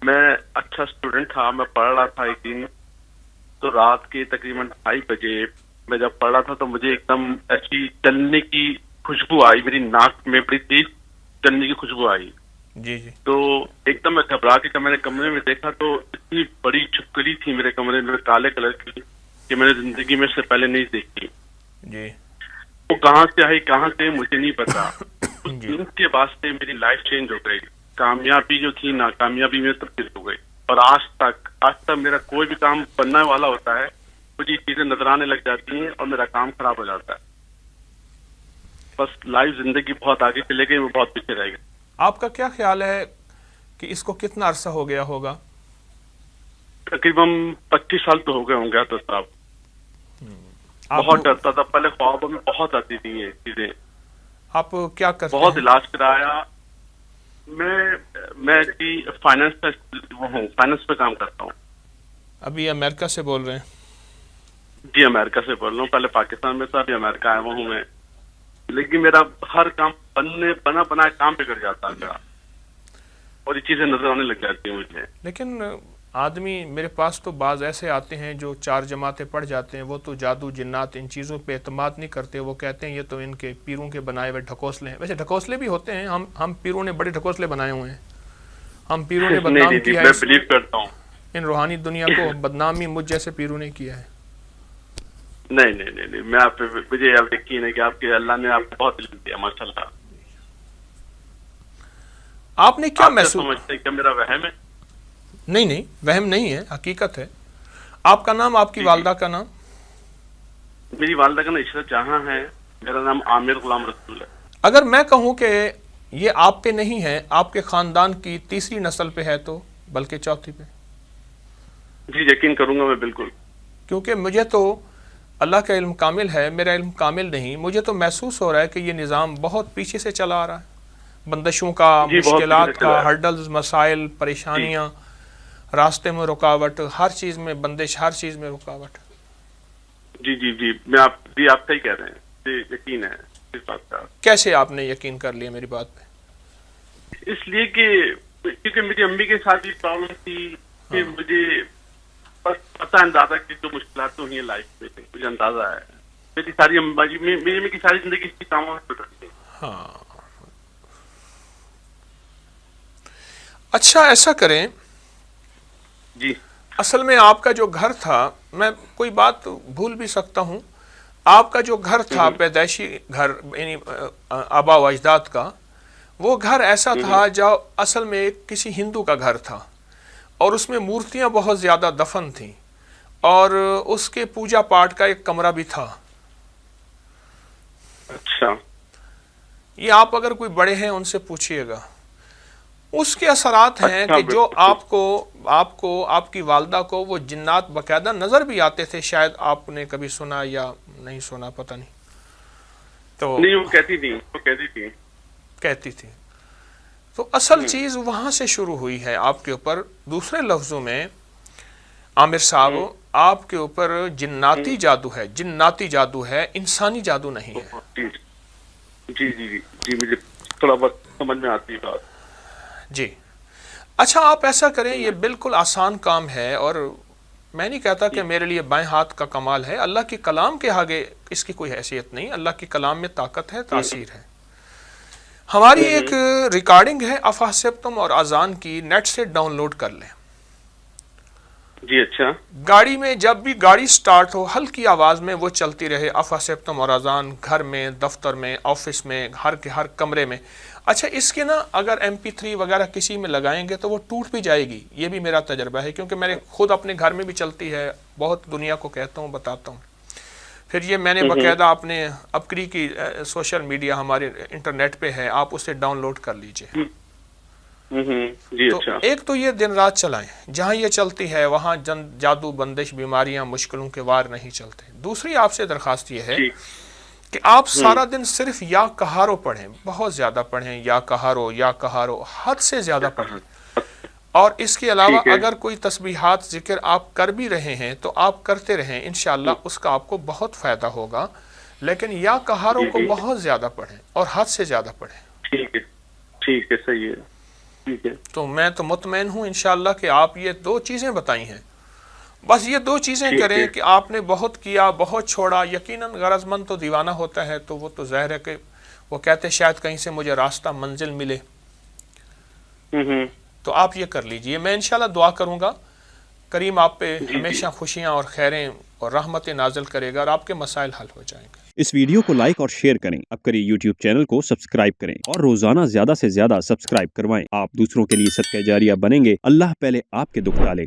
میں اچھا اسٹوڈنٹ تھا، میں پڑھ رہا تھا ایک دن، تو رات کے تقریباً 2:30 بجے میں جب پڑھ رہا تھا تو مجھے ایک دم ایسی چلنے کی خوشبو آئی، میری ناک میں بڑی تیز چلنے کی خوشبو آئی. جی جی. تو ایک دم میں گھبرا کے جب میں نے کمرے میں دیکھا تو اتنی بڑی چھپکلی تھی میرے کمرے میں کالے کلر کی کہ میں نے زندگی میں اس سے پہلے نہیں دیکھی. جی وہ کہاں سے آئی کہاں سے مجھے نہیں پتا. اس جی. دن کے بعد سے میری لائف چینج ہو گئی، کامیابی جو تھی ناکامیابی میں تبدیل ہو گئی. اور آج تک میرا کوئی بھی کام بننے والا ہوتا ہے، مجھے یہ چیزیں نظر آنے لگ جاتی ہیں اور میرا کام خراب ہو جاتا ہے. بس لائف زندگی بہت آگے چلے گئی، وہ بہت پیچھے رہ گئی. آپ کا کیا خیال ہے کہ اس کو کتنا عرصہ ہو گیا ہوگا؟ تقریباً 25 سال تو ہو گئے ہوں گے تو صاحب. بہت ڈرتا تھا، پہلے خوابوں میں بہت آتی تھی یہ چیزیں. آپ کیا کرتے بہت ہیں؟ علاج کرایا. میں فائنانس فائنانس پہ کام کرتا ہوں. ابھی امریکہ سے بول رہے ہیں؟ جی امریکہ سے بول رہا ہوں. پہلے پاکستان میں تھا، ابھی امریکہ آیا ہوا ہوں میں. لیکن میرا ہر کام بنا کام بگڑ جاتا ہے میرا، اور یہ چیزیں نظر آنے لگ جاتی ہیں مجھے. لیکن آدمی میرے پاس تو بعض ایسے آتے ہیں جو 4 جماعتیں پڑھ جاتے ہیں، وہ تو جادو جنات ان چیزوں پہ اعتماد نہیں کرتے. وہ کہتے ہیں یہ تو ان کے پیروں کے بنائے ہوئے ڈھکوسلے ہیں. ویسے ڈھکوسلے بھی ہوتے ہیں، ہم پیروں نے بڑے ڈھکوسلے بنائے ہوئے ہیں. ہم پیروں نے بدنام نہیں کیا میں ہے بلیو کرتا ہوں. ان روحانی دنیا کو بدنامی مجھ جیسے پیروں نے کیا ہے. نہیں میں آپ پہ مجھے اب یقین ہے کہ آپ کے اللہ نے آپ کو بہت علم دیا ماشاء اللہ. آپ نے کیا آپ کیا محسوس؟ سمجھتے ہیں کہ میرا وہم ہے؟ نہیں وہم نہیں ہے، حقیقت ہے. آپ کا نام، آپ کی والدہ کا نام؟ میری والدہ کا نام عشرت جہاں ہے، میرا نام عامر غلام رسول ہے. اگر میں کہوں کہ یہ آپ پہ نہیں ہے، آپ کے خاندان کی تیسری نسل پہ ہے تو، بلکہ چوتھی پہ؟ جی یقین کروں گا میں بالکل. کیونکہ مجھے تو اللہ کا علم کامل ہے، میرا علم کامل نہیں. مجھے تو محسوس ہو رہا ہے کہ یہ نظام بہت پیچھے سے چلا آ رہا ہے. بندشوں کا، جی بہت مشکلات کا، چلا ہے. ہرڈلز، مسائل، پریشانیاں، راستے میں رکاوٹ، ہر چیز میں بندش، ہر چیز میں رکاوٹ. جی میں آپ صحیح کہہ رہے ہیں. جی یقین ہے اس بات کا. کیسے آپ نے یقین کر لیا میری بات پہ؟ اس لیے کہ کیونکہ میری امی کے ساتھ بھی پرابلم تھی کہ مجھے بس پتہ اندازہ کہ جو مشکلات تو ہوئی ہیں لائف میں مجھے اندازہ ہے. میری ساری میری کی ساری زندگی اس کی کاموں میں گزرتی ہے. ہاں. اچھا ایسا کریں، جی اصل میں آپ کا جو گھر تھا، میں کوئی بات بھول بھی سکتا ہوں، آپ کا جو گھر تھا پیدائشی گھر، یعنی آبا و اجداد کا، وہ گھر ایسا تھا جو اصل میں ایک کسی ہندو کا گھر تھا، اور اس میں مورتیاں بہت زیادہ دفن تھیں، اور اس کے پوجا پاٹ کا ایک کمرہ بھی تھا. اچھا. یہ آپ اگر کوئی بڑے ہیں ان سے پوچھئے گا. اس کے اثرات ہیں کہ جو آپ کو آپ کی والدہ کو وہ جنات باقاعدہ نظر بھی آتے تھے. شاید آپ نے کبھی سنا یا نہیں سنا، پتہ نہیں. تو نہیں وہ کہتی تھی. تو اصل چیز وہاں سے شروع ہوئی ہے آپ کے اوپر. دوسرے لفظوں میں عامر صاحب، آپ کے اوپر جناتی جادو ہے. جناتی جادو ہے، انسانی جادو نہیں ہے. جی مجھے تھوڑا بہت سمجھ میں آتی ہے بات. جی اچھا، آپ ایسا کریں، یہ بالکل آسان کام ہے، اور میں نہیں کہتا کہ میرے لیے بائیں ہاتھ کا کمال ہے. اللہ کے کلام کے آگے اس کی کوئی حیثیت نہیں. اللہ کے کلام میں طاقت ہے، تاثیر ہے. ہماری ایک ریکارڈنگ ہے افحسبتم اور اذان کی، نیٹ سے ڈاؤن لوڈ کر لیں. جی اچھا. گاڑی میں جب بھی گاڑی سٹارٹ ہو، ہلکی آواز میں وہ چلتی رہے، افحسبتم اور اذان، گھر میں، دفتر میں، آفس میں، ہر کمرے میں. اچھا اس کے نا اگر MP3 وغیرہ کسی میں لگائیں گے تو وہ ٹوٹ بھی جائے گی. یہ بھی میرا تجربہ ہے، کیونکہ میں نے خود اپنے گھر میں بھی چلتی ہے، بہت دنیا کو کہتا ہوں، بتاتا ہوں. پھر یہ میں نے باقاعدہ اپنے اپکری کی سوشل میڈیا ہمارے انٹرنیٹ پہ ہے، آپ اسے ڈاؤن لوڈ کر لیجئے. تو ایک تو یہ دن رات چلائیں، جہاں یہ چلتی ہے وہاں جادو، بندش، بیماریاں، مشکلوں کے وار نہیں چلتے. دوسری آپ سے درخواست یہ ہے کہ آپ سارا دن صرف یا کہارو پڑھیں، بہت زیادہ پڑھیں، یا کہارو، حد سے زیادہ پڑھیں. اور اس کے علاوہ اگر کوئی تسبیحات ذکر آپ کر بھی رہے ہیں تو آپ کرتے رہیں، انشاءاللہ اس کا آپ کو بہت فائدہ ہوگا. لیکن یا کہارو کو بہت زیادہ پڑھیں اور حد سے زیادہ پڑھیں. ٹھیک ہے صحیح ہے. ٹھیک ہے. تو میں تو مطمئن ہوں انشاءاللہ کہ آپ یہ 2 چیزیں بتائی ہیں، بس یہ 2 چیزیں ٹھیک کریں ہے. کہ آپ نے بہت کیا، بہت چھوڑا. یقیناً غرض مند تو دیوانہ ہوتا ہے، تو وہ تو ظاہر ہے کہ وہ کہتے شاید کہیں سے مجھے راستہ منزل ملے. تو آپ یہ کر لیجئے، میں انشاءاللہ دعا کروں گا کریم آپ پہ جی ہمیشہ خوشیاں اور خیریں اور رحمتیں نازل کرے گا اور آپ کے مسائل حل ہو جائیں گے. اس ویڈیو کو لائک اور شیئر کریں. اب کریے یوٹیوب چینل کو سبسکرائب کریں اور روزانہ زیادہ سے زیادہ سبسکرائب کروائیں. آپ دوسروں کے لیے صدقہ جاریہ بنیں گے. اللہ پہلے آپ کے دکھ ڈالے گا.